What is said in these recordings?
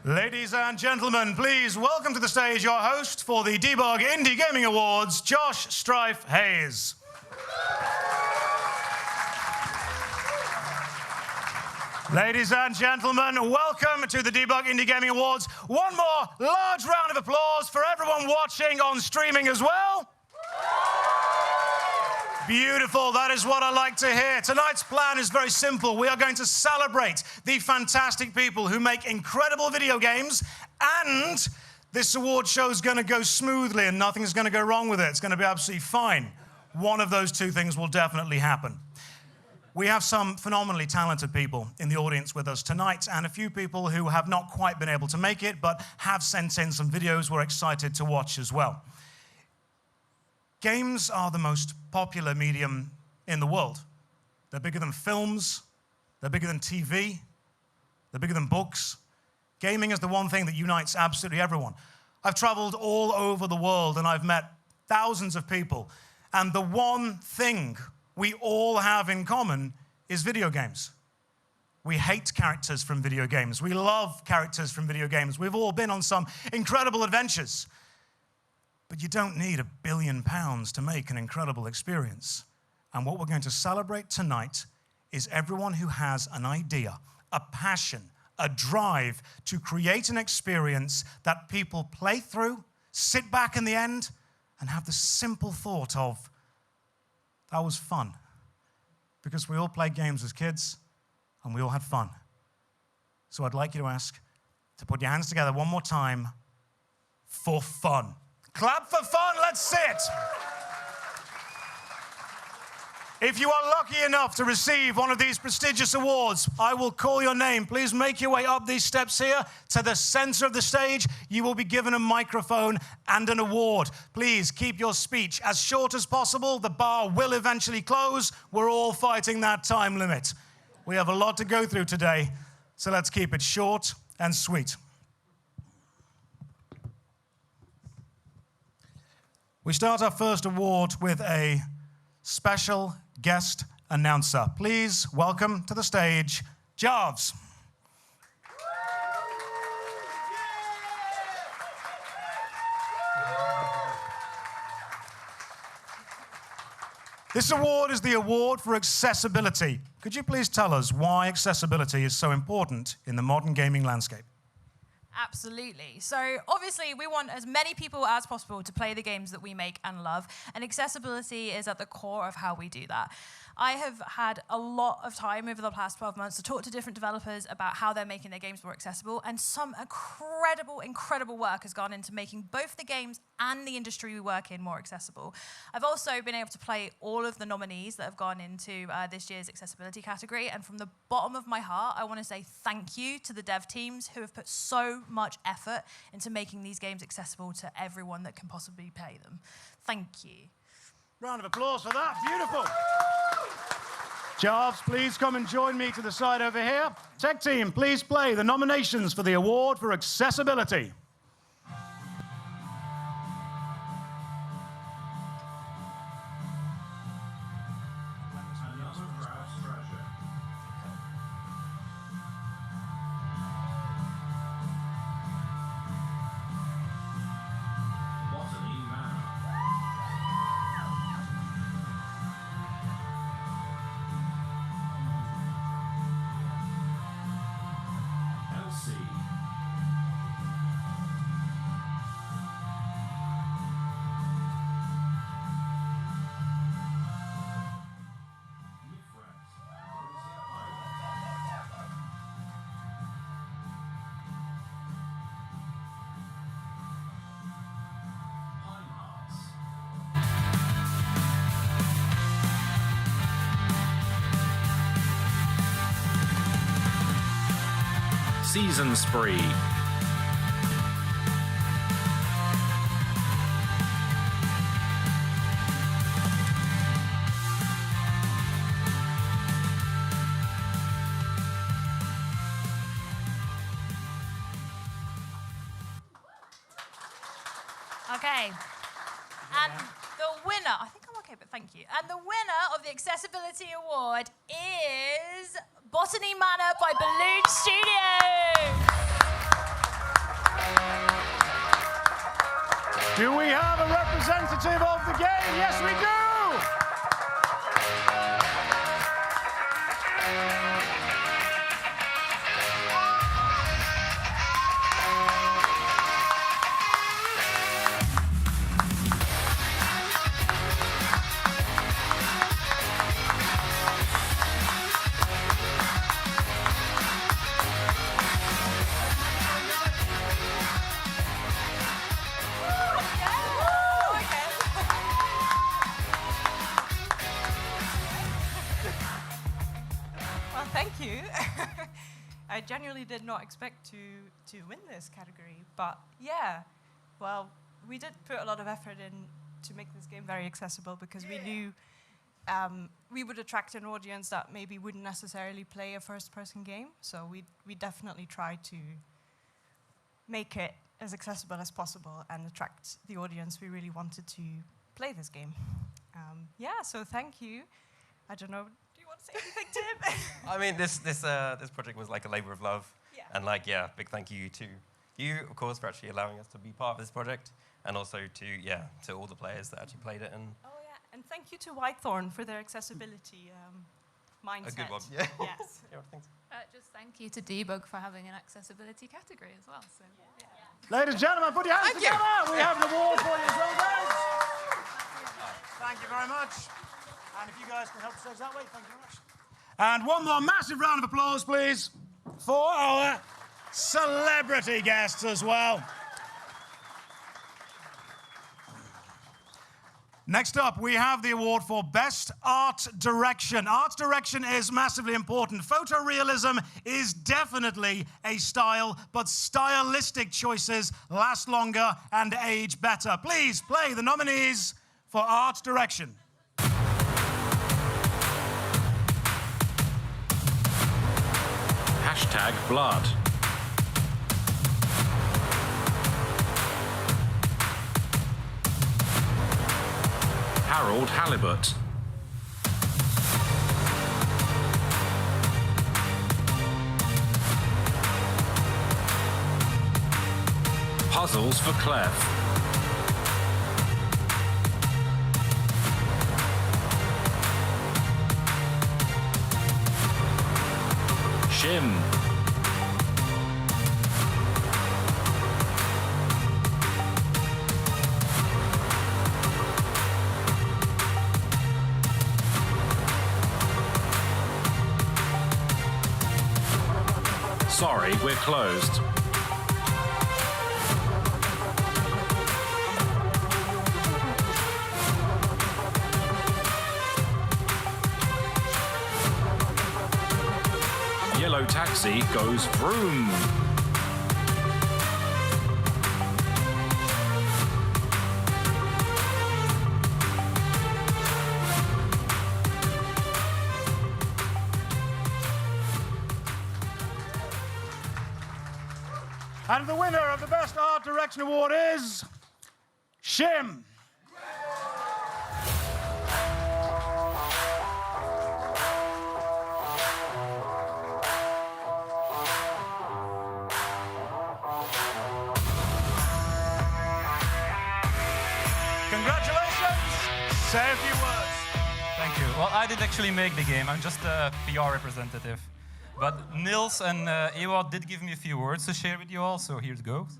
Ladies and gentlemen, please welcome to the stage your host for the Debug Indie Gaming Awards, Josh Strife Hayes. Ladies and gentlemen, welcome to the Debug Indie Gaming Awards. One more large round of applause for everyone watching on streaming as well. Beautiful, that is what I like to hear. Tonight's plan is very simple. We are going to celebrate the fantastic people who make incredible video games, and this award show is going to go smoothly and nothing's going to go wrong with it. It's going to be absolutely fine. One of those two things will definitely happen. We have some phenomenally talented people in the audience with us tonight, and a few people who have not quite been able to make it, but have sent in some videos we're excited to watch as well. Games are the most popular medium in the world. They're bigger than films, they're bigger than TV, they're bigger than books. Gaming is the one thing that unites absolutely everyone. I've traveled all over the world and I've met thousands of people, and the one thing we all have in common is video games. We hate characters from video games. We love characters from video games. We've all been on some incredible adventures. But you don't need £1 billion to make an incredible experience. And what we're going to celebrate tonight is everyone who has an idea, a passion, a drive to create an experience that people play through, sit back in the end, and have the simple thought of, that was fun. Because we all played games as kids, and we all had fun. So I'd like you to ask to put your hands together one more time for fun. Clap for fun, let's see it. If you are lucky enough to receive one of these prestigious awards, I will call your name. Please make your way up these steps here to the center of the stage. You will be given a microphone and an award. Please keep your speech as short as possible. The bar will eventually close. We're all fighting that time limit. We have a lot to go through today, so let's keep it short and sweet. We start our first award with a special guest announcer. Please welcome to the stage, Jarves. This award is the award for accessibility. Could you please tell us why accessibility is so important in the modern gaming landscape? Absolutely. So obviously we want as many people as possible to play the games that we make and love, and accessibility is at the core of how we do that. I have had a lot of time over the past 12 months to talk to different developers about how they're making their games more accessible, and some incredible work has gone into making both the games and the industry we work in more accessible. I've also been able to play all of the nominees that have gone into this year's accessibility category, and from the bottom of my heart, I want to say thank you to the dev teams who have put so much effort into making these games accessible to everyone that can possibly play them. Thank you. Round of applause for that. Beautiful. Jarves, please come and join me to the side over here. Tech team, please play the nominations for the award for accessibility. Season Spree. Okay. And the winner, I think I'm okay, but thank you. And the winner of the Accessibility Award is Botany Manor by Balloon Studios. have a representative of the game? Yes, we do! Well, thank you. I genuinely did not expect to win this category, but yeah, well, we did put a lot of effort in to make this game very accessible because we knew we would attract an audience that maybe wouldn't necessarily play a first-person game, so we definitely tried to make it as accessible as possible and attract the audience we really wanted to play this game. Yeah, so thank you. I don't know. Do you want to say anything, Tim? I mean, this project was like a labor of love. Yeah. And like, yeah, big thank you to you, of course, for actually allowing us to be part of this project. And also to all the players that actually played it. And Oh, yeah. And thank you to Whitethorn for their accessibility mindset. a good one. Yeah. Yes. Yeah, thanks. Just thank you to Debug for having an accessibility category as well. So, yeah. Ladies and gentlemen, put your hands Thank you. together. We have an award for you as well, guys. Thank you very much. And if you guys can help stage that way, thank you very much. And one more massive round of applause, please, for our celebrity guests as well. Next up, we have the award for Best Art Direction. Art direction is massively important. Photorealism is definitely a style, but stylistic choices last longer and age better. Please play the nominees for Art Direction. #blood. Harold Halibut. Puzzles for Clef. Shim. Sorry, we're closed. Yellow taxi goes vroom. And the winner of the Best Art Direction Award is Shim. Congratulations. Say a few words. Thank you. Well, I did actually make the game. I'm just a PR representative. But Nils and Ewout did give me a few words to share with you all, so here it goes.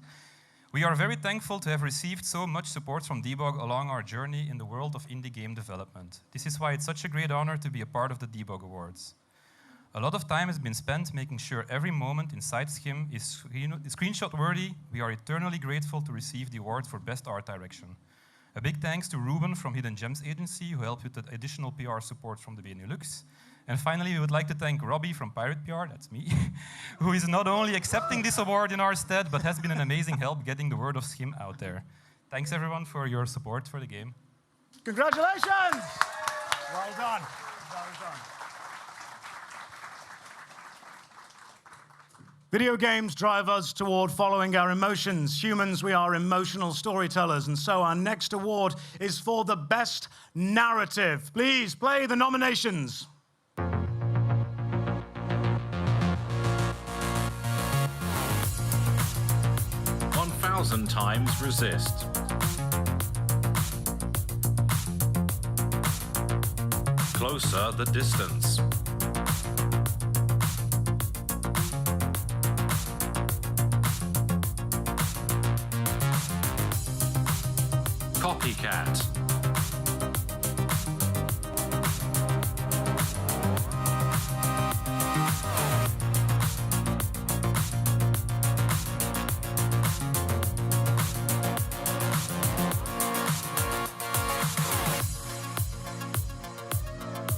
We are very thankful to have received so much support from Debug along our journey in the world of indie game development. This is why it's such a great honor to be a part of the Debug Awards. A lot of time has been spent making sure every moment inside Schim is screenshot-worthy. We are eternally grateful to receive the award for Best Art Direction. A big thanks to Ruben from Hidden Gems Agency, who helped with the additional PR support from the Benelux. And finally, we would like to thank Robbie from Pirate PR, that's me, who is not only accepting this award in our stead, but has been an amazing help getting the word of Schim out there. Thanks everyone for your support for the game. Congratulations! Well done. Well done. Video games drive us toward following our emotions. Humans, we are emotional storytellers, and so our next award is for the Best Narrative. Please play the nominations. 1,000 times resist. closer the distance. Copycat.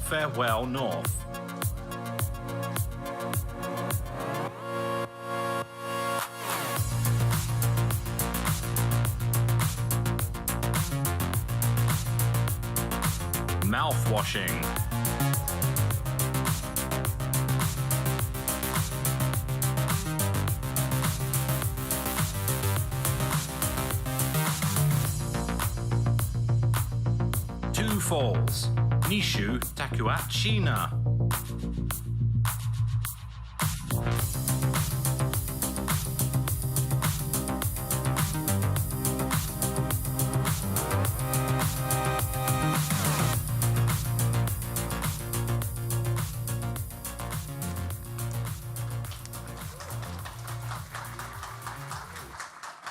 Farewell North. Mouthwashing. Two Falls. Nishu Takuachina.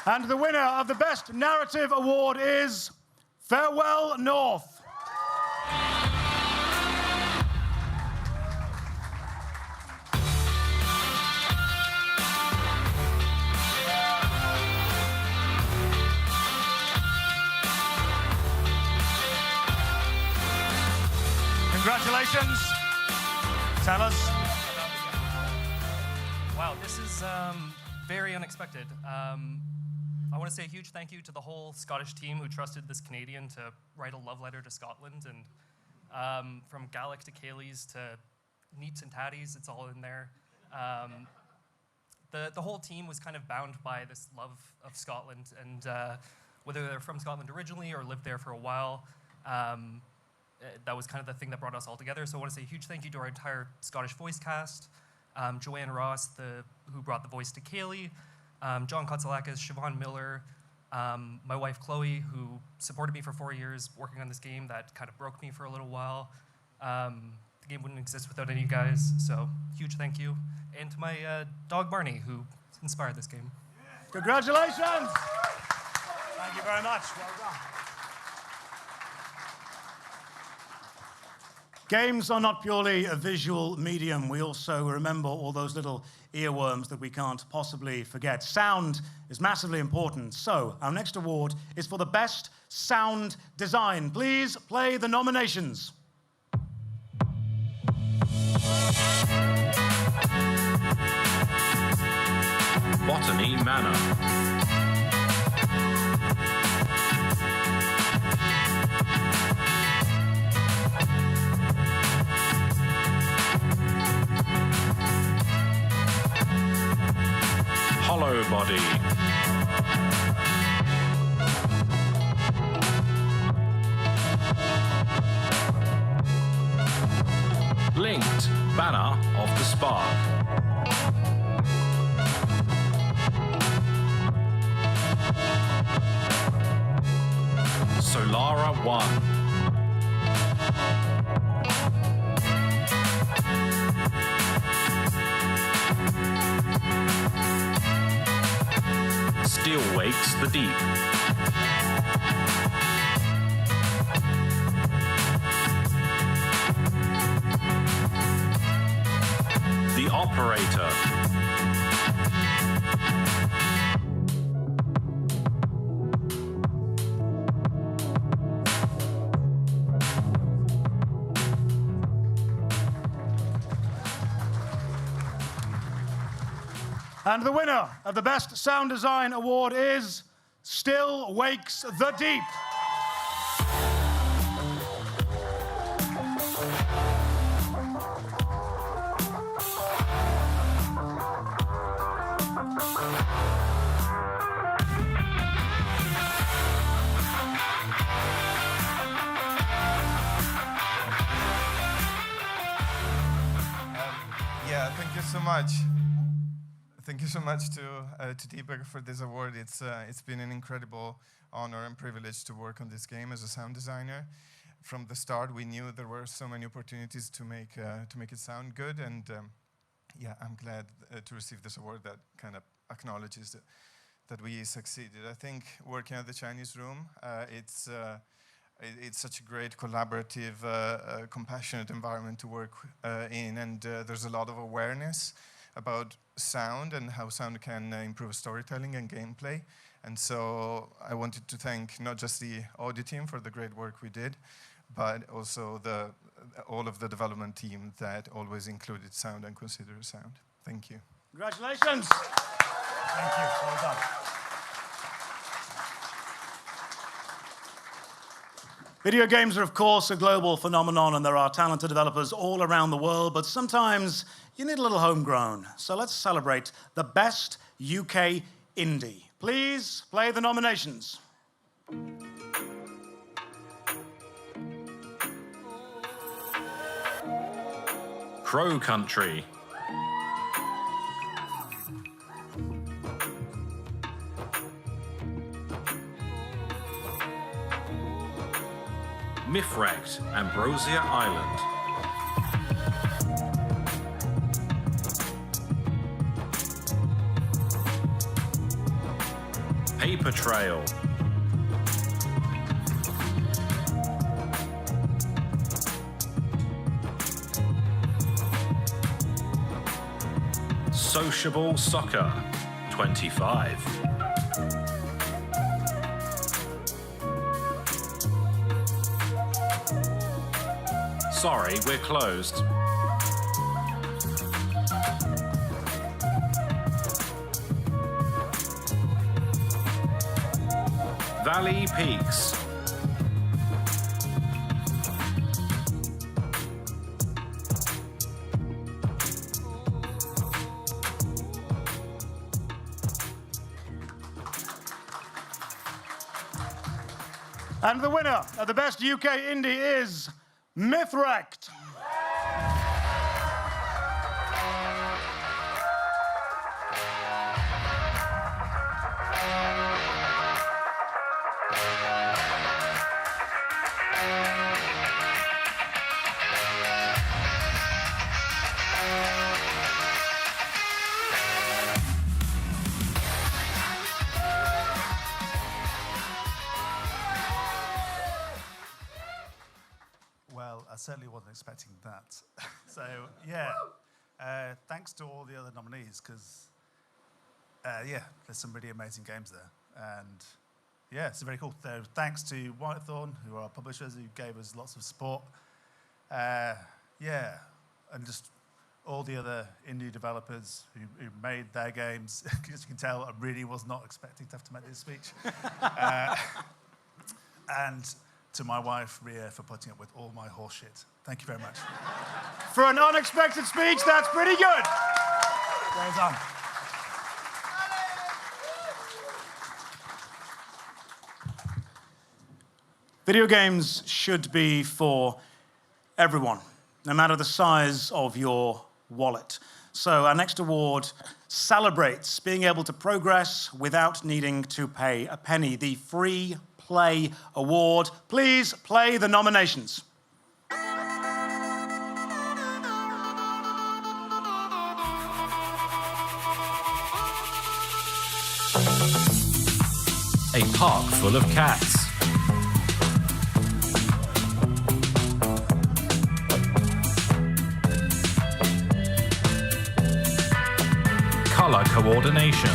And the winner of the Best Narrative Award is Farewell North. Congratulations. Tell us. Wow, this is very unexpected. I want to say a huge thank you to the whole Scottish team who trusted this Canadian to write a love letter to Scotland. And from Gaelic to Cayleys to Neats and Tatties, it's all in there. The whole team was kind of bound by this love of Scotland, and whether they're from Scotland originally or lived there for a while, that was kind of the thing that brought us all together. So I want to say a huge thank you to our entire Scottish voice cast, Joanne Ross, who brought the voice to Cayley, John Kotsalakis, Siobhan Miller, my wife Chloe, who supported me for 4 years working on this game that kind of broke me for a little while. The game wouldn't exist without any of you guys, so huge thank you. And to my dog Barney, who inspired this game. Congratulations. Thank you very much. Well done. Games are not purely a visual medium. We also remember all those little earworms that we can't possibly forget. Sound is massively important. So our next award is for the best sound design. Please play the nominations. Botany Manor. Hollow Body. Linked Banner of the Spark. Solara 1. Still Wakes the Deep. The Operator. And the winner of the Best Sound Design Award is Still Wakes the Deep. Yeah, thank you so much. Thank you so much to Debug for this award. It's been an incredible honor and privilege to work on this game as a sound designer. from the start, we knew there were so many opportunities to make it sound good, and yeah, I'm glad to receive this award that kind of acknowledges that we succeeded. I think working at the Chinese Room, it's such a great collaborative, compassionate environment to work in, and there's a lot of awareness about sound and how sound can improve storytelling and gameplay. And so I wanted to thank not just the audio team for the great work we did, but also all of the development team that always included sound and considered sound. Thank you. Congratulations. Thank you. Well done. Video games are, of course, a global phenomenon, and there are talented developers all around the world, but sometimes you need a little homegrown. So let's celebrate the best UK indie. Please play the nominations. Crow Country. Mythwrecked, Ambrosia Island. Paper Trail. Sociable Soccer 25. Sorry, we're closed. Valley Peaks. And the winner of the best UK indie is Mythwrecked. Well, I certainly wasn't expecting that. So, yeah, thanks to all the other nominees, because, yeah, there's some really amazing games there. And, yeah, it's very cool. So thanks to Whitethorn, who are our publishers, who gave us lots of support. Yeah, and just all the other indie developers who made their games. As you can tell, I really was not expecting to have to make this speech. And to my wife, Ria, for putting up with all my horse shit. Thank you very much. For an unexpected speech, that's pretty good. Well done. Video games should be for everyone, no matter the size of your wallet. So our next award celebrates being able to progress without needing to pay a penny, the Free Play Award. Please play the nominations. A park full of cats. Color coordination.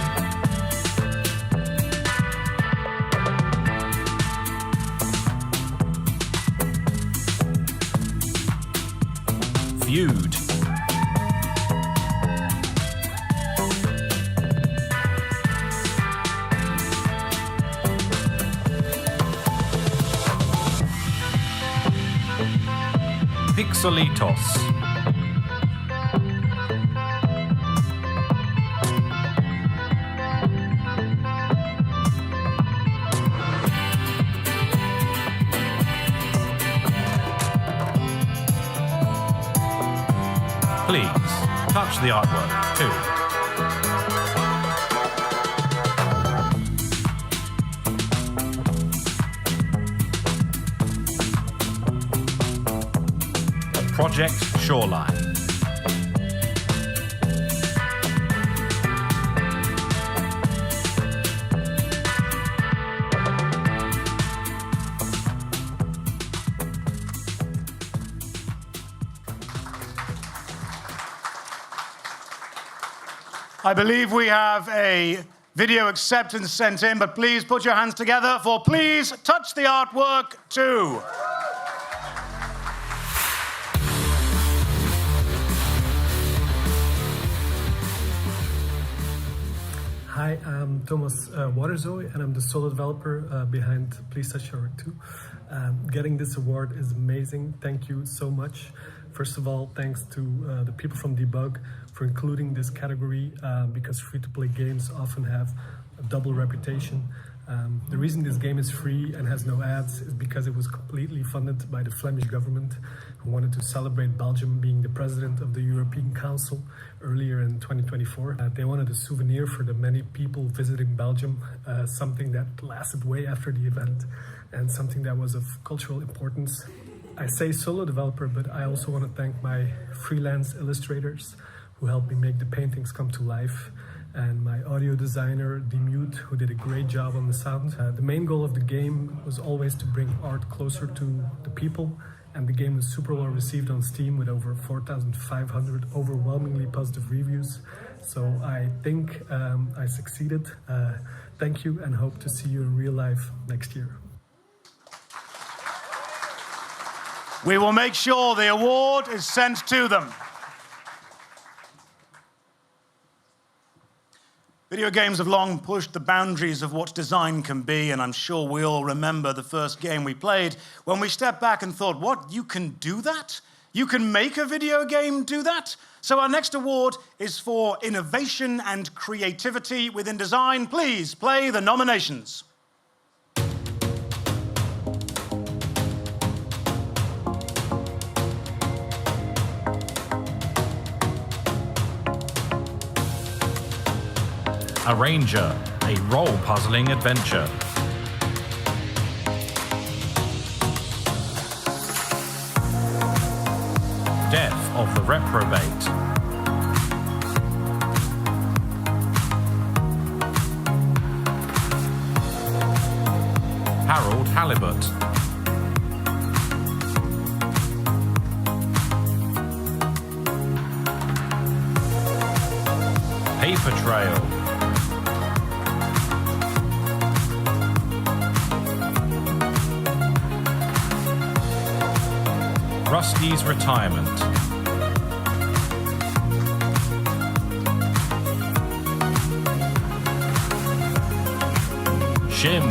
Viewed. Pixelitos. Please, touch the artwork too. Project Shoreline. I believe we have a video acceptance sent in, but please put your hands together for Please Touch the Artwork 2. Hi, I'm Thomas Waterzooi, and I'm the solo developer behind Please Touch the Artwork 2. Getting this award is amazing. Thank you so much. First of all, thanks to the people from Debug for including this category because free-to-play games often have a double reputation. The reason this game is free and has no ads is because it was completely funded by the Flemish government, who wanted to celebrate Belgium being the president of the European Council earlier in 2024. They wanted a souvenir for the many people visiting Belgium, something that lasted way after the event and something that was of cultural importance. I say solo developer, but I also want to thank my freelance illustrators who helped me make the paintings come to life, and my audio designer, Demute, who did a great job on the sound. The main goal of the game was always to bring art closer to the people, and the game was super well received on Steam with over 4,500 overwhelmingly positive reviews. So I think I succeeded. Thank you, and hope to see you in real life next year. We will make sure the award is sent to them. Video games have long pushed the boundaries of what design can be, and I'm sure we all remember the first game we played when we stepped back and thought, what, you can do that? You can make a video game do that? So our next award is for innovation and creativity within design. Please play the nominations. Arranger, a role-puzzling adventure. Death of the Reprobate. Harold Halibut. Paper Trail. Rusty's Retirement. Shim.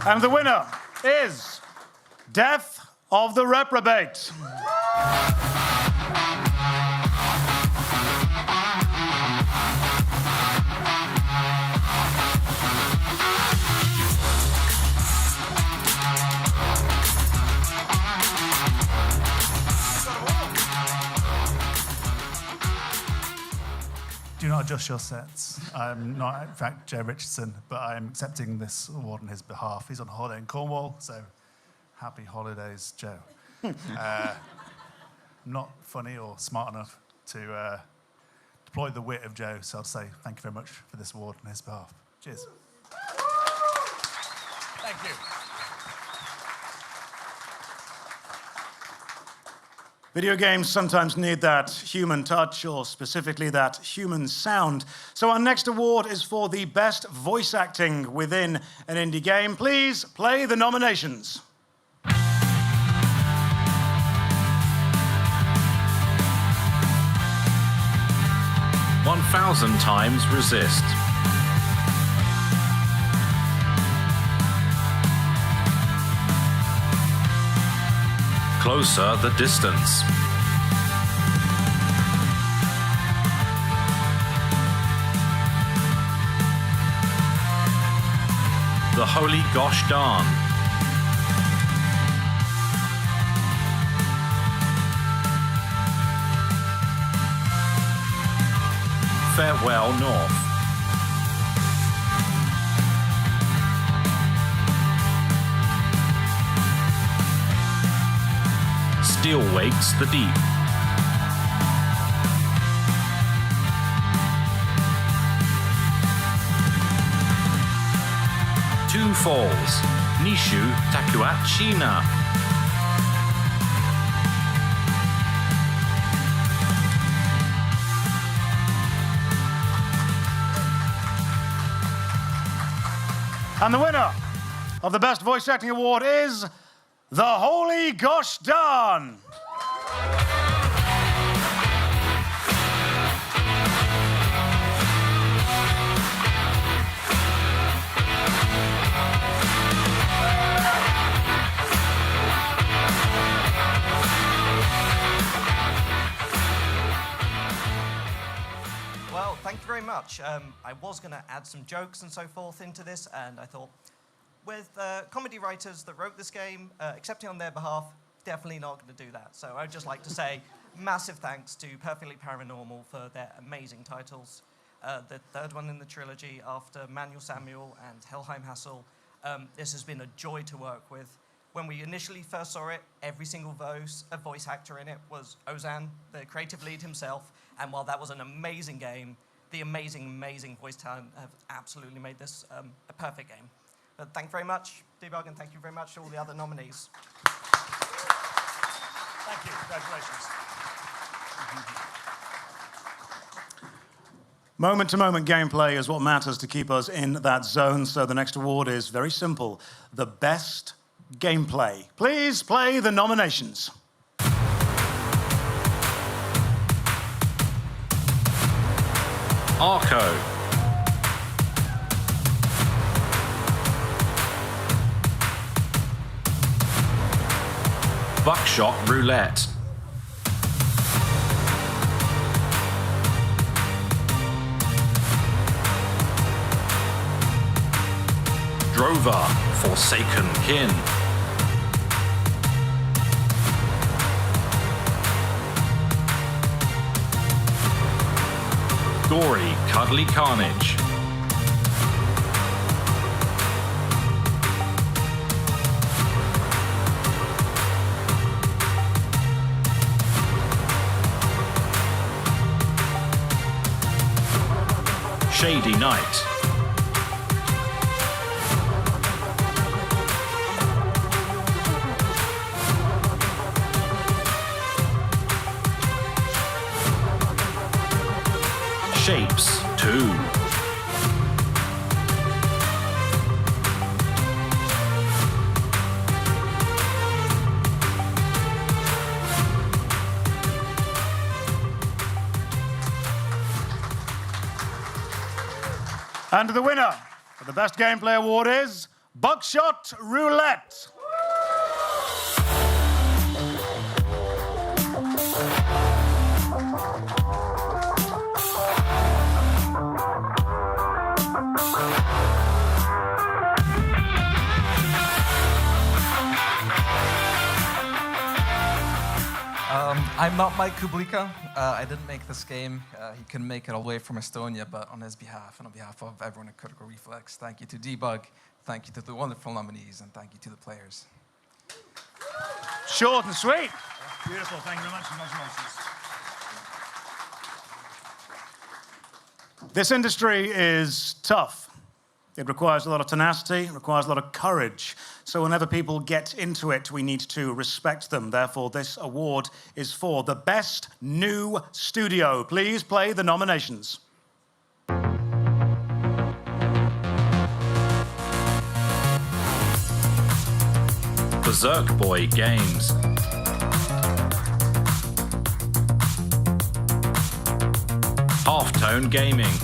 And the winner is Death of the Reprobate. Do not adjust your sets. I'm not, in fact, Joe Richardson, but I'm accepting this award on his behalf. He's on holiday in Cornwall, so happy holidays, Joe. Not funny or smart enough to deploy the wit of Joe, so I'll say thank you very much for this award on his behalf. Cheers. Thank you. Video games sometimes need that human touch, or specifically that human sound. So our next award is for the best voice acting within an indie game. Please play the nominations. 1,000 times resist. Closer the distance. The holy gosh darn. Farewell North. Still Wakes the Deep. Two Falls, Nishu Takuachina. And the winner of the Best Voice Acting Award is the Holy Gosh Darn. Well, thank you very much. I was going to add some jokes and so forth into this, and I thought, with comedy writers that wrote this game, accepting on their behalf, definitely not going to do that. So I'd just like to say massive thanks to Perfectly Paranormal for their amazing titles. The third one in the trilogy after Manuel Samuel and Helheim Hassel. This has been a joy to work with. When we initially first saw it, every single voice actor in it was Ozan, the creative lead himself. And while that was an amazing game, the amazing voice talent have absolutely made this a perfect game. But thank you very much, Debug, and thank you very much to all the other nominees. Thank you. Congratulations. Moment-to-moment gameplay is what matters to keep us in that zone, so the next award is very simple. The Best Gameplay. Please play the nominations. Arco. Buckshot Roulette. Drover Forsaken Kin. Gory Cuddly Carnage. Shady Night. Shapes 2. And the winner of the Best Gameplay Award is Buckshot Roulette. I'm not Mike Kublika. I didn't make this game. He couldn't make it all the way from Estonia, but on his behalf and on behalf of everyone at Critical Reflex, thank you to Debug, thank you to the wonderful nominees, and thank you to the players. Short and sweet. Beautiful. Thank you very much. Congratulations. This industry is tough. It requires a lot of tenacity, it requires a lot of courage. So whenever people get into it, we need to respect them. Therefore, this award is for the Best New Studio. Please play the nominations. Berserk Boy Games. Halftone Gaming.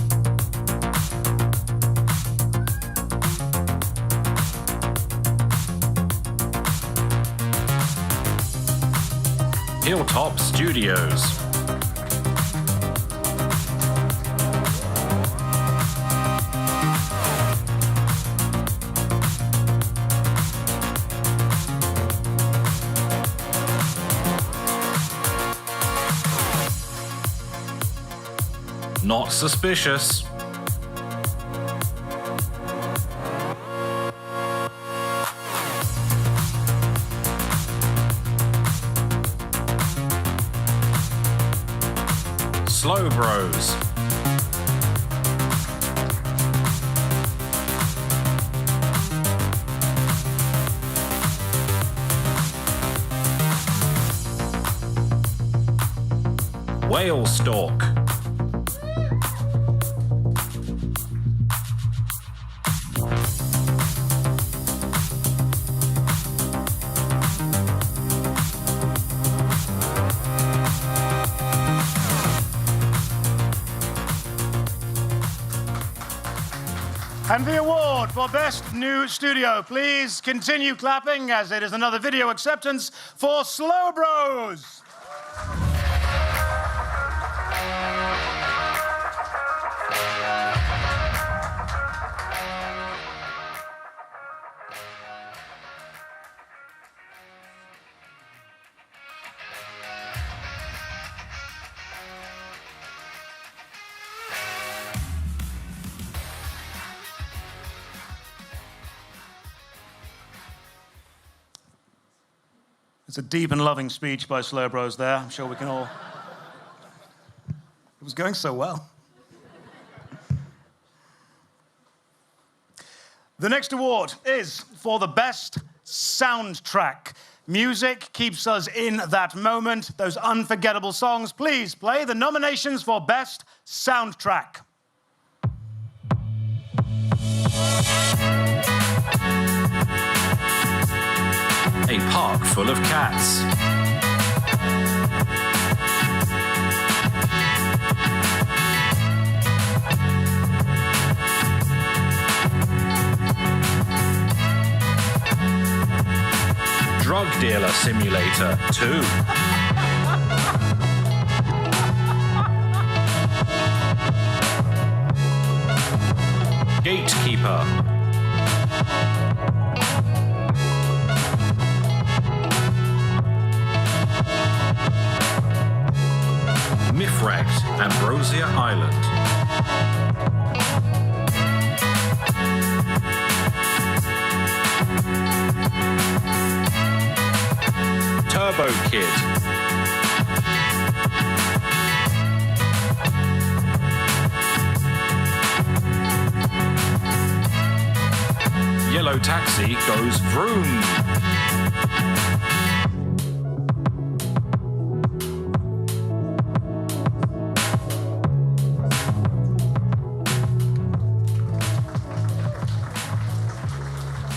Hilltop Studios. Not suspicious. Slow Bros. Whale Stalk. And the award for Best New Studio. Please continue clapping as it is another video acceptance for Slow Bros. It's a deep and loving speech by Slow Bros there. I'm sure we can all... It was going so well. The next award is for the Best Soundtrack. Music keeps us in that moment, those unforgettable songs. Please play the nominations for Best Soundtrack. A park full of cats. Drug Dealer Simulator 2. Gatekeeper. Mifract, Ambrosia Island. Turbo Kid. Yellow Taxi goes vroom.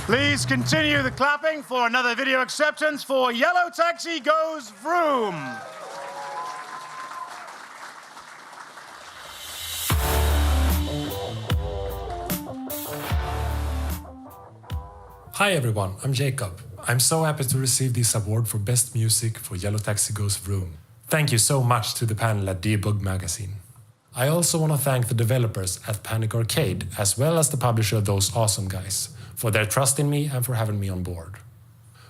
Please continue the clapping for another video acceptance for Yellow Taxi Goes Vroom. Hi everyone, I'm Jacob. I'm so happy to receive this award for Best Music for Yellow Taxi Goes Vroom. Thank you so much to the panel at Debug magazine. I also want to thank the developers at Panic Arcade, as well as the publisher of Those Awesome Guys, for their trust in me and for having me on board.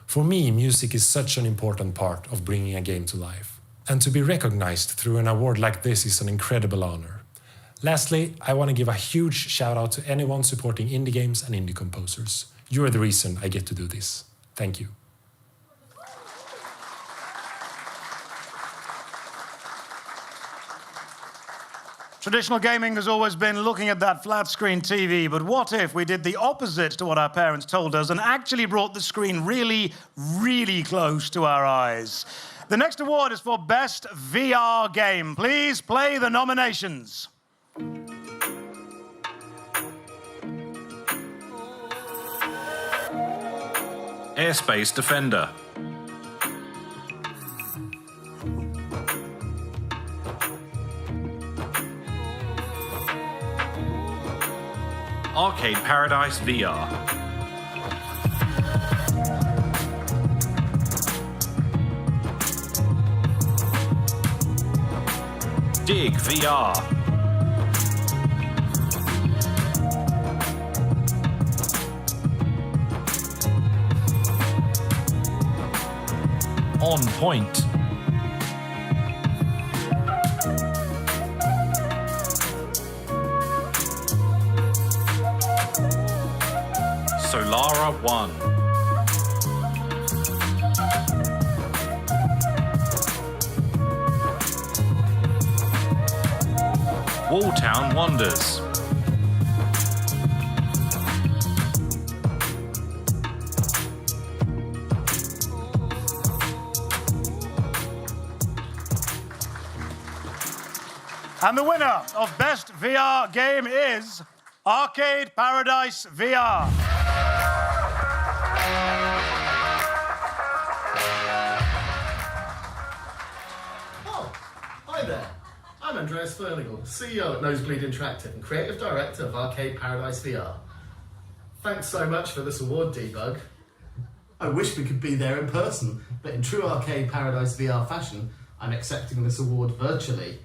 For me, music is such an important part of bringing a game to life. And to be recognized through an award like this is an incredible honor. Lastly, I want to give a huge shout out to anyone supporting indie games and indie composers. You are the reason I get to do this. Thank you. Traditional gaming has always been looking at that flat screen TV, but what if we did the opposite to what our parents told us and actually brought the screen really, really close to our eyes? The next award is for Best VR Game. Please play the nominations. Airspace Defender. Arcade Paradise VR. Dig VR. On Point. Runner-up 1. Walltown Wonders. And the winner of Best VR Game is Arcade Paradise VR. Oh, hi there. I'm Andreas Fernigal, CEO at Nosebleed Interactive and Creative Director of Arcade Paradise VR. Thanks so much for this award, Debug. I wish we could be there in person, but in true Arcade Paradise VR fashion, I'm accepting this award virtually.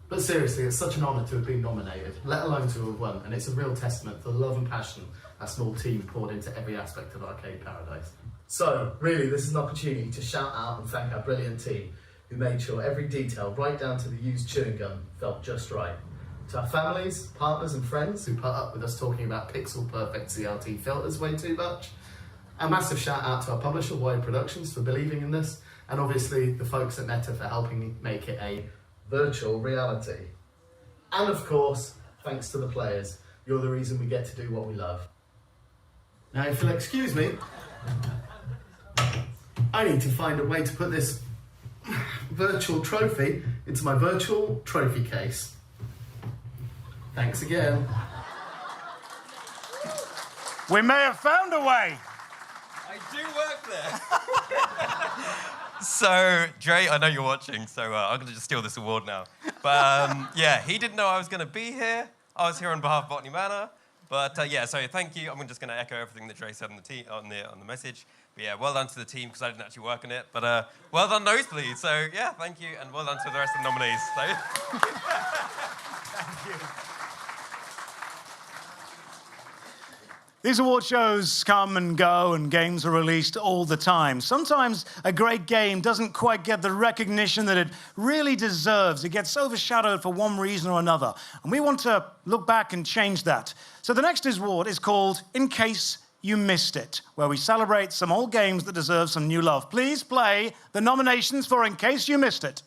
But seriously, it's such an honour to have been nominated, let alone to have won, and it's a real testament to the love and passion our small team poured into every aspect of Arcade Paradise. So, really, this is an opportunity to shout out and thank our brilliant team, who made sure every detail, right down to the used chewing gum, felt just right. To our families, partners and friends who put up with us talking about pixel-perfect CRT filters way too much. A massive shout out to our publisher, Wide Productions, for believing in this, and obviously the folks at Meta for helping me make it a virtual reality. And of course, thanks to the players. You're the reason we get to do what we love. Now, if you'll excuse me, I need to find a way to put this virtual trophy into my virtual trophy case. Thanks again. We may have found a way. I do work there. So, Dre, I know you're watching, so I'm going to just steal this award now. But yeah, he didn't know I was going to be here. I was here on behalf of Botany Manor. But yeah, so thank you. I'm just going to echo everything that Dre said on the message. But yeah, well done to the team, because I didn't actually work on it. But well done, Nosebleed. So yeah, thank you, and well done to the rest of the nominees. So. Thank you. These award shows come and go, and games are released all the time. Sometimes a great game doesn't quite get the recognition that it really deserves. It gets overshadowed for one reason or another. And we want to look back and change that. So the next award is called In Case You Missed It, where we celebrate some old games that deserve some new love. Please play the nominations for In Case You Missed It.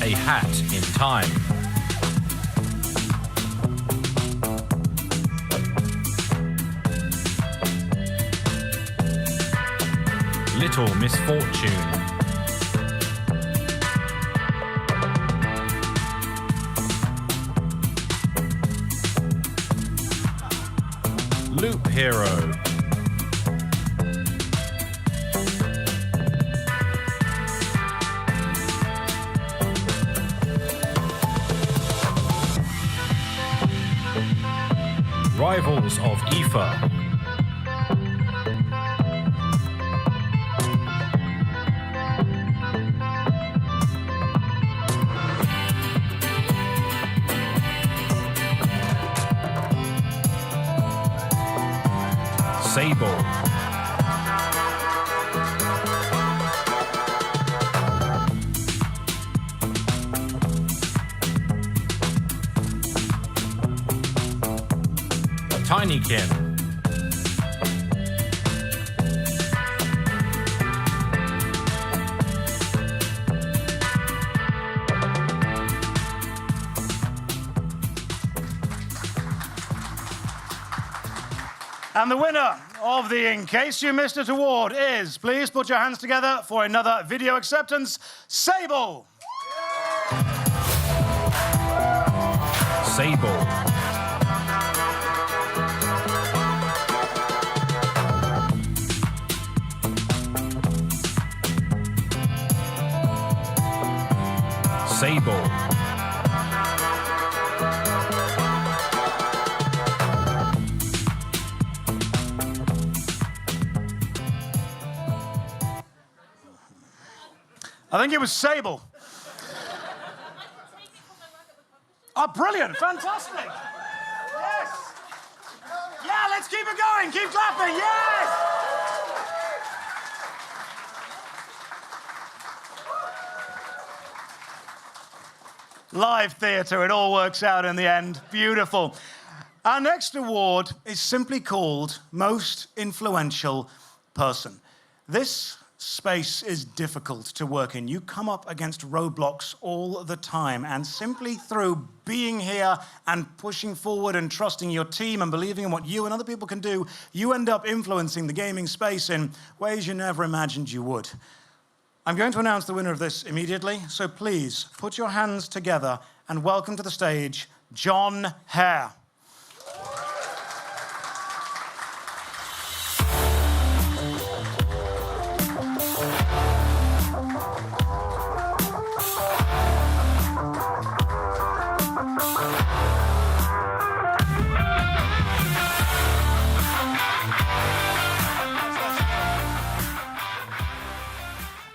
A Hat in Time. Little Misfortune. Loop Hero. Rivals of Aoife. Sable. Tinykin. And the winner of the In Case You Missed It award is, please put your hands together for another video acceptance, Sable. Sable. Sable. I think it was Sable. Oh, brilliant, fantastic. Yes. Yeah, let's keep it going, keep clapping, yes. Live theatre, it all works out in the end. Beautiful. Our next award is simply called Most Influential Person. This space is difficult to work in. You come up against roadblocks all the time, and simply through being here and pushing forward and trusting your team and believing in what you and other people can do, you end up influencing the gaming space in ways you never imagined you would. I'm going to announce the winner of this immediately, so please put your hands together and welcome to the stage John Hare.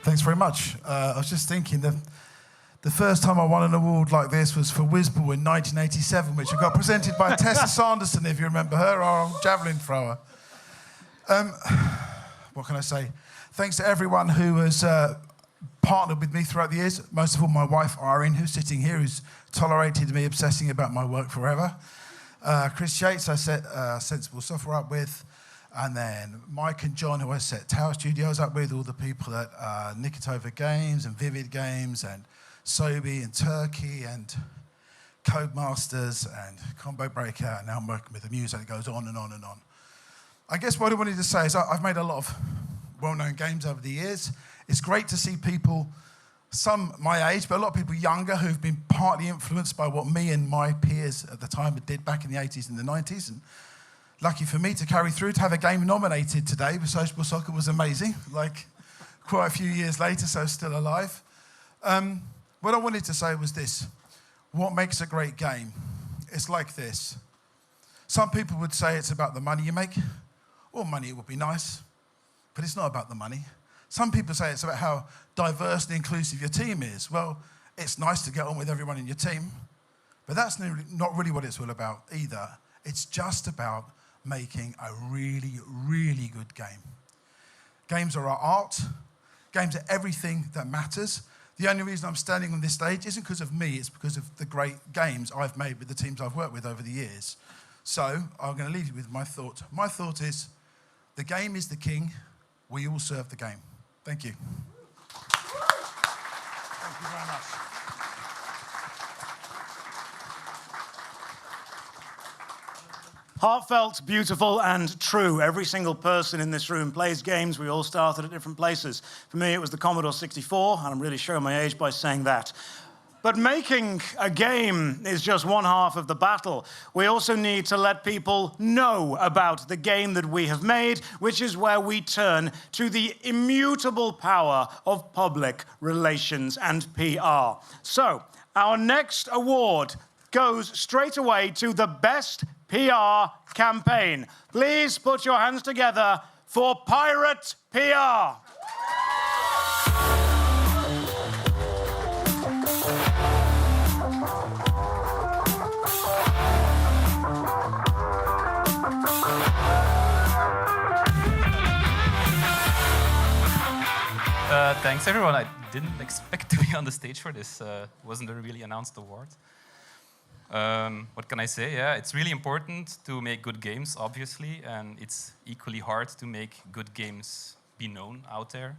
Thanks very much. I was just thinking that the first time I won an award like this was for Whizball in 1987, which I got presented by Tessa Sanderson, if you remember her, our javelin thrower. What can I say? Thanks to everyone who has partnered with me throughout the years. Most of all, my wife, Irene, who's sitting here, who's tolerated me obsessing about my work forever. Chris Yates, I set Sensible Software up with. And then Mike and John, who I set Tower Studios up with, all the people at Nikitova Games and Vivid Games and Sobi and Turkey and Codemasters and Combo Breaker, and now I'm working with the music that goes on and on and on. I guess what I wanted to say is I've made a lot of well-known games over the years. It's great to see people, some my age, but a lot of people younger, who've been partly influenced by what me and my peers at the time did back in the 80s and the 90s. And lucky for me to carry through, to have a game nominated today for Sociable Soccer was amazing, like quite a few years later, so still alive. What I wanted to say was this: what makes a great game? It's like this. Some people would say it's about the money you make. Well, money would be nice, but it's not about the money. Some people say it's about how diverse and inclusive your team is. Well, it's nice to get on with everyone in your team, but that's not really what it's all about either. It's just about making a really, really good game. Games are our art. Games are everything that matters. The only reason I'm standing on this stage isn't because of me, it's because of the great games I've made with the teams I've worked with over the years. So I'm going to leave you with my thought. My thought is, the game is the king, we all serve the game. Thank you. Thank you very much. Heartfelt, beautiful, and true. Every single person in this room plays games. We all started at different places. For me, it was the Commodore 64, and I'm really showing my age by saying that. But making a game is just one half of the battle. We also need to let people know about the game that we have made, which is where we turn to the immutable power of public relations and PR. So, our next award goes straight away to the best PR campaign. Please put your hands together for Pirate PR. Thanks, everyone. I didn't expect to be on the stage for this. Wasn't a really announced award. What can I say? Yeah, it's really important to make good games, obviously, and it's equally hard to make good games be known out there.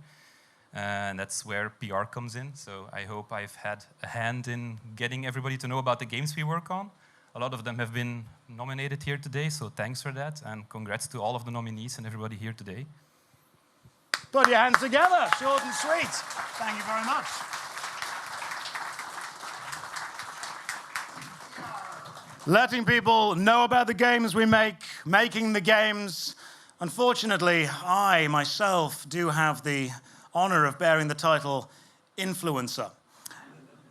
And that's where PR comes in. So I hope I've had a hand in getting everybody to know about the games we work on. A lot of them have been nominated here today, so thanks for that. And congrats to all of the nominees and everybody here today. Put your hands together, short and sweet. Thank you very much. Letting people know about the games we make, making the games. Unfortunately, I myself do have the honor of bearing the title influencer.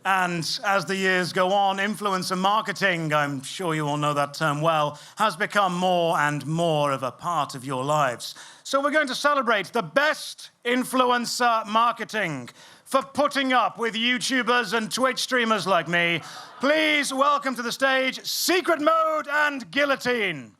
And as the years go on, influencer marketing, I'm sure you all know that term well, has become more and more of a part of your lives. So we're going to celebrate the best influencer marketing for putting up with YouTubers and Twitch streamers like me. Please welcome to the stage Secret Mode and Guillotine.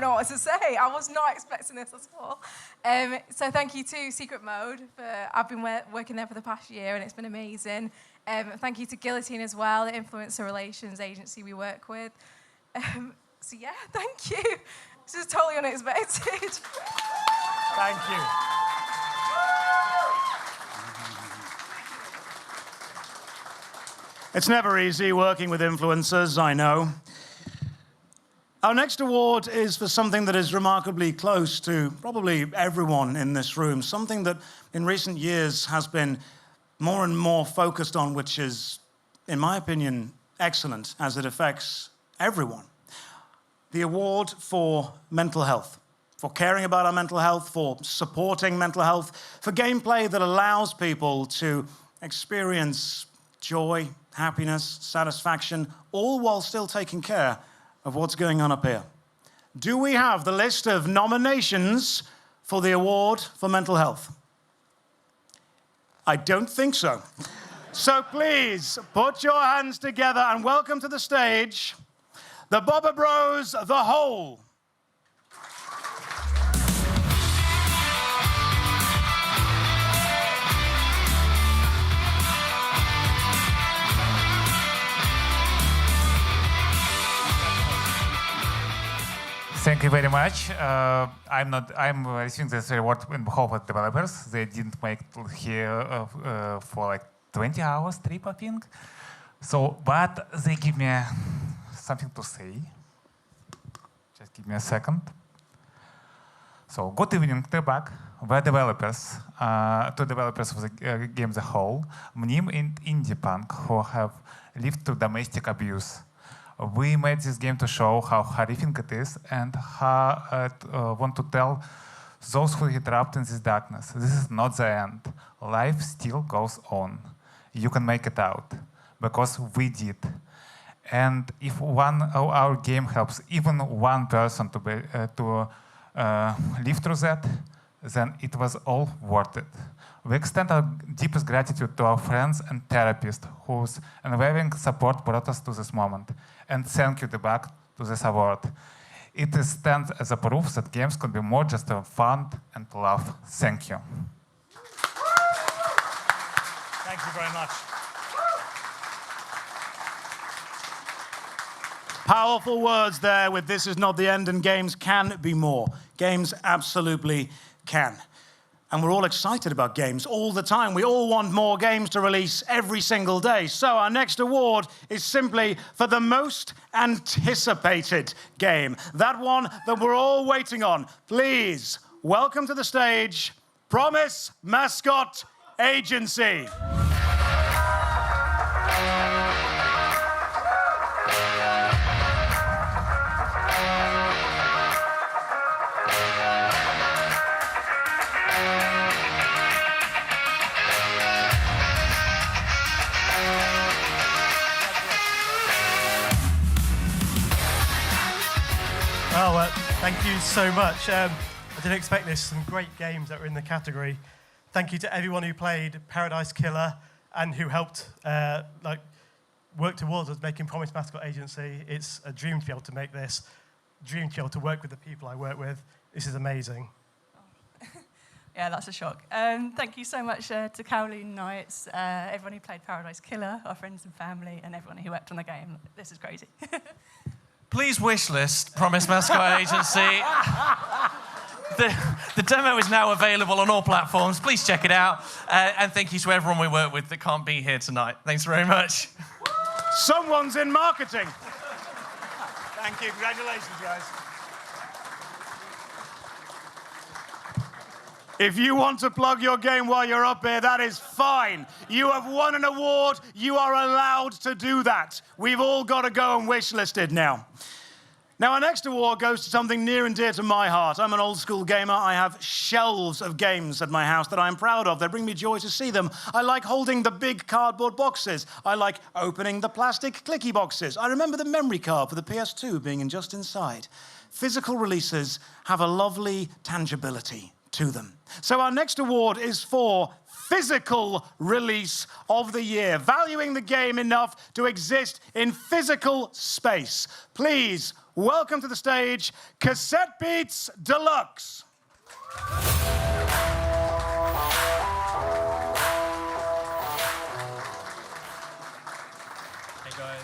don't know what to say. I was not expecting this at all. So thank you to Secret Mode. I've been working there for the past year, and it's been amazing. Thank you to Guillotine as well, the influencer relations agency we work with. So yeah, thank you. This is totally unexpected. Thank you. It's never easy working with influencers, I know. Our next award is for something that is remarkably close to probably everyone in this room, something that in recent years has been more and more focused on, which is, in my opinion, excellent as it affects everyone. The award for mental health, for caring about our mental health, for supporting mental health, for gameplay that allows people to experience joy, happiness, satisfaction, all while still taking care of what's going on up here. Do we have the list of nominations for the award for mental health? I don't think so. So please put your hands together and welcome to the stage the Bobber Bros, The Whole. Thank you very much. I'm receiving this reward in behalf of developers. They didn't make it here for like 20 hours trip, I think. So, but they give me something to say. Just give me a second. So, good evening, Debug. We're developers, two developers of the game The Whole, Mnim and Indie Punk, who have lived through domestic abuse. We made this game to show how horrific it is and how want to tell those who are trapped in this darkness. This is not the end. Life still goes on. You can make it out, because we did. And if our game helps even one person to live through that, then it was all worth it. We extend our deepest gratitude to our friends and therapists whose unwavering support brought us to this moment. And thank you, Debug, to this award. It stands as a proof that games can be more just fun and love. Thank you. Thank you very much. Powerful words there with "This is not the end" and games can be more. Games absolutely can. And we're all excited about games all the time. We all want more games to release every single day. So our next award is simply for the most anticipated game. That one that we're all waiting on. Please welcome to the stage, Promise Mascot Agency. Thank you so much. I didn't expect this. Some great games that were in the category. Thank you to everyone who played Paradise Killer and who helped work towards us making Promise Mascot Agency. It's a dream to be able to make this. Dream to be able to work with the people I work with. This is amazing. Yeah, that's a shock. Thank you so much to Kowloon Knights, everyone who played Paradise Killer, our friends and family, and everyone who worked on the game. This is crazy. Please wishlist Promise Mascot Agency. The demo is now available on all platforms. Please check it out. And thank you to everyone we work with that can't be here tonight. Thanks very much. Someone's in marketing. Thank you. Congratulations, guys. If you want to plug your game while you're up here, that is fine. You have won an award. You are allowed to do that. We've all got to go and wishlist it now. Now, our next award goes to something near and dear to my heart. I'm an old school gamer. I have shelves of games at my house that I'm proud of. They bring me joy to see them. I like holding the big cardboard boxes. I like opening the plastic clicky boxes. I remember the memory card for the PS2 being just inside. Physical releases have a lovely tangibility to them. So our next award is for physical release of the year, valuing the game enough to exist in physical space. Please welcome to the stage Cassette Beats Deluxe. Hey guys,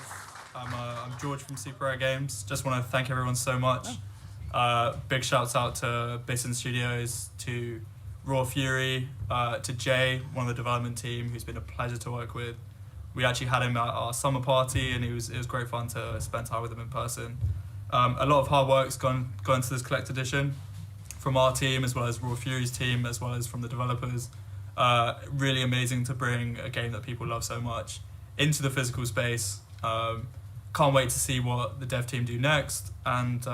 I'm George from Super Rare Games. Just want to thank everyone so much. Big shouts out to Basin Studios, to Raw Fury, to Jay, one of the development team, who's been a pleasure to work with. We actually had him at our summer party, and it was great fun to spend time with him in person. A lot of hard work's gone into this collect edition from our team, as well as Raw Fury's team, as well as from the developers. Really amazing to bring a game that people love so much into the physical space. Can't wait to see what the dev team do next. And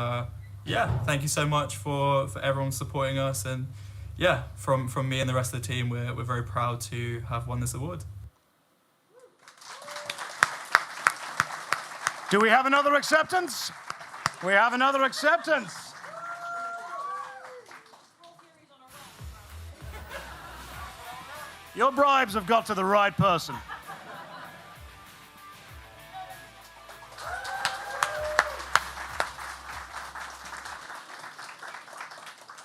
yeah, thank you so much for everyone supporting us. And yeah, from me and the rest of the team, we're very proud to have won this award. Do we have another acceptance? We have another acceptance. Your bribes have got to the right person.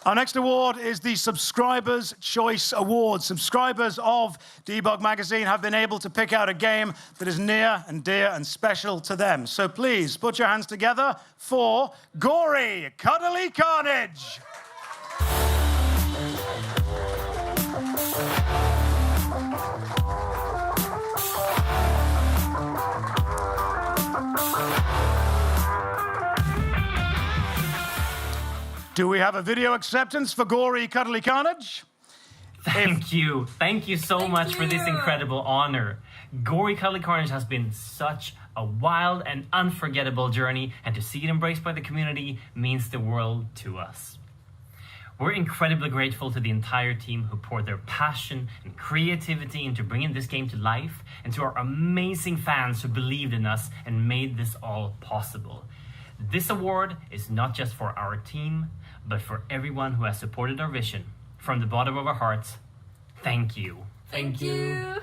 Our next award is the Subscribers' Choice Award. Subscribers of Debug Magazine have been able to pick out a game that is near and dear and special to them. So please put your hands together for Gory Cuddly Carnage. Do we have a video acceptance for Gory Cuddly Carnage? Thank you. Thank you so much for this incredible honor. Gory Cuddly Carnage has been such a wild and unforgettable journey, and to see it embraced by the community means the world to us. We're incredibly grateful to the entire team who poured their passion and creativity into bringing this game to life, and to our amazing fans who believed in us and made this all possible. This award is not just for our team, but for everyone who has supported our vision. From the bottom of our hearts, thank you. Thank you.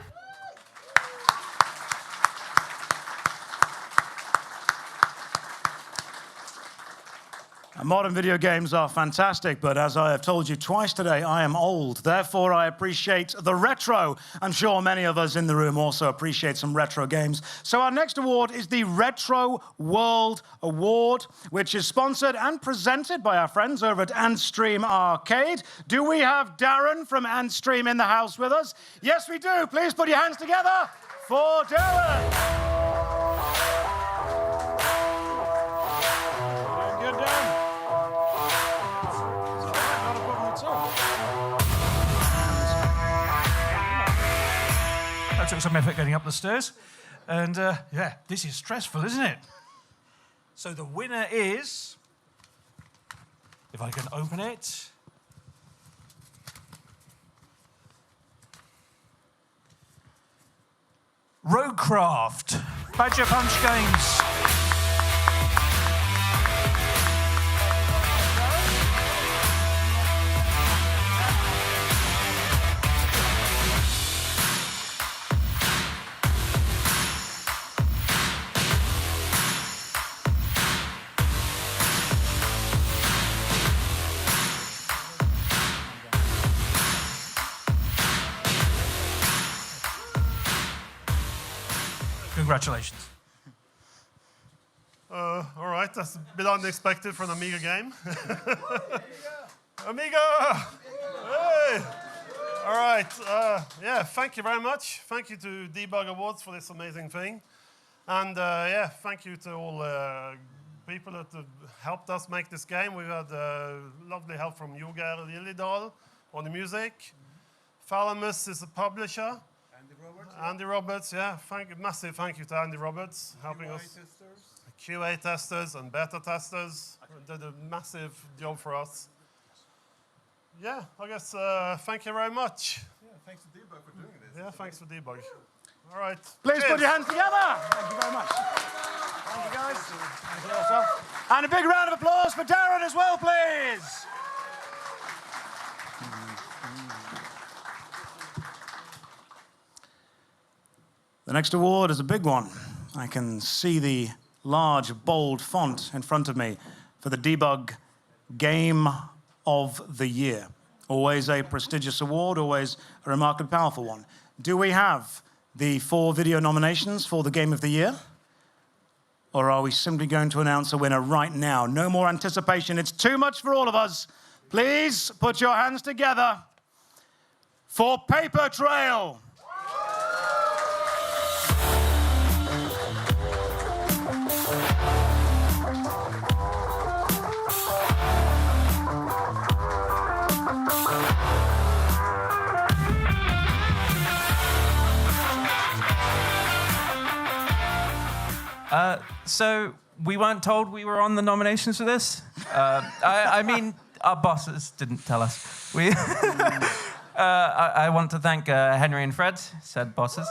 Modern video games are fantastic, but as I have told you twice today, I am old. Therefore, I appreciate the retro. I'm sure many of us in the room also appreciate some retro games. So our next award is the Retro World Award, which is sponsored and presented by our friends over at Antstream Arcade. Do we have Darren from Antstream in the house with us? Yes, we do. Please put your hands together for Darren. That took some effort getting up the stairs. And yeah, this is stressful, isn't it? So the winner is, if I can open it, Roguecraft, Badger Punch Games. Congratulations. All right, that's a bit unexpected for an Amiga game. Amiga! Hey! All right, yeah, thank you very much. Thank you to Debug Awards for this amazing thing. And yeah, thank you to all people that have helped us make this game. We've had lovely help from Joger Liljedal on the music. Thalamus is the publisher. Andy Roberts, yeah. Massive thank you to Andy Roberts helping us. QA testers and beta testers did a massive job for us. Yeah, I guess thank you very much. Yeah, thanks to Debug for doing this. Yeah, thanks for Debug. All right. Please Cheers. put your hands together. Thank you very much. Thank you, guys. Thank you also. And a big round of applause for Darren as well, please. The next award is a big one. I can see the large, bold font in front of me for the Debug Game of the Year. Always a prestigious award, always a remarkably powerful one. Do we have the 4 video nominations for the Game of the Year? Or are we simply going to announce a winner right now? No more anticipation. It's too much for all of us. Please put your hands together for Paper Trail. So we weren't told we were on the nominations for this. I mean, our bosses didn't tell us. I want to thank Henry and Fred, said bosses,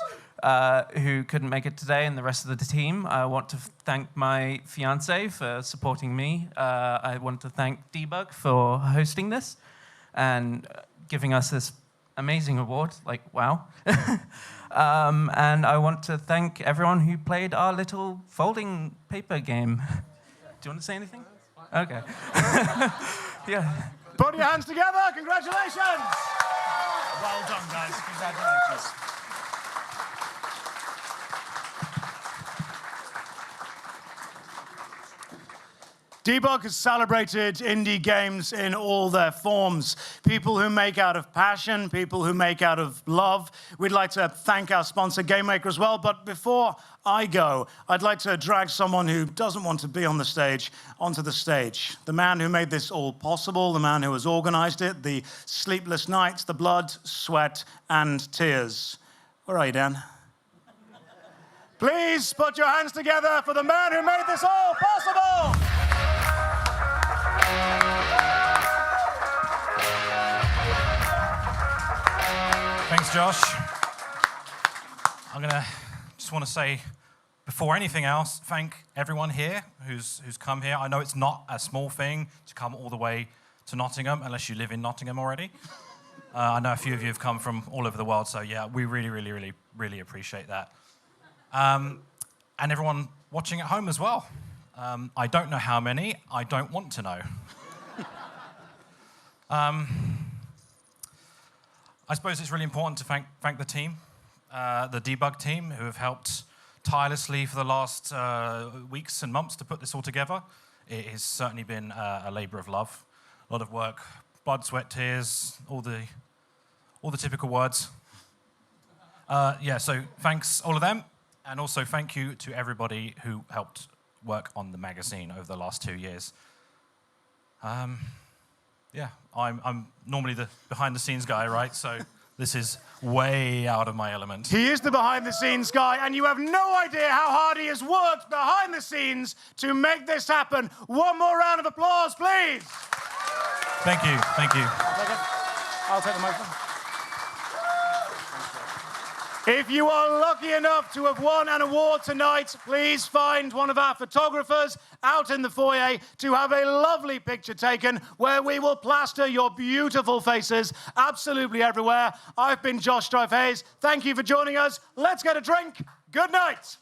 who couldn't make it today, and the rest of the team. I want to thank my fiancée for supporting me. I want to thank Debug for hosting this and giving us this amazing award. Like, wow. And I want to thank everyone who played our little folding paper game. Do you want to say anything? Okay. Yeah. Put your hands together. Congratulations. Well done, guys. Congratulations. Debug has celebrated indie games in all their forms. People who make out of passion, people who make out of love. We'd like to thank our sponsor, GameMaker, as well. But before I go, I'd like to drag someone who doesn't want to be on the stage onto the stage. The man who made this all possible, the man who has organized it, the sleepless nights, the blood, sweat, and tears. Where are you, Dan? Please put your hands together for the man who made this all possible. Thanks, Josh. I'm gonna just want to say, before anything else, thank everyone here who's come here. I know it's not a small thing to come all the way to Nottingham, unless you live in Nottingham already. I know a few of you have come from all over the world, so yeah, we really appreciate that. And everyone watching at home as well. I don't know how many. I don't want to know. I suppose it's really important to thank the team, the Debug team, who have helped tirelessly for the last weeks and months to put this all together. It has certainly been a labor of love, a lot of work, blood, sweat, tears, all the typical words. Yeah, so thanks all of them, and also thank you to everybody who helped work on the magazine over the last 2 years. Yeah, I'm normally the behind-the-scenes guy, right? So this is way out of my element. He is the behind-the-scenes guy, and you have no idea how hard he has worked behind the scenes to make this happen. One more round of applause, please. Thank you, thank you. I'll take the microphone. If you are lucky enough to have won an award tonight, please find one of our photographers out in the foyer to have a lovely picture taken where we will plaster your beautiful faces absolutely everywhere. I've been Josh Strife Hayes. Thank you for joining us. Let's get a drink. Good night.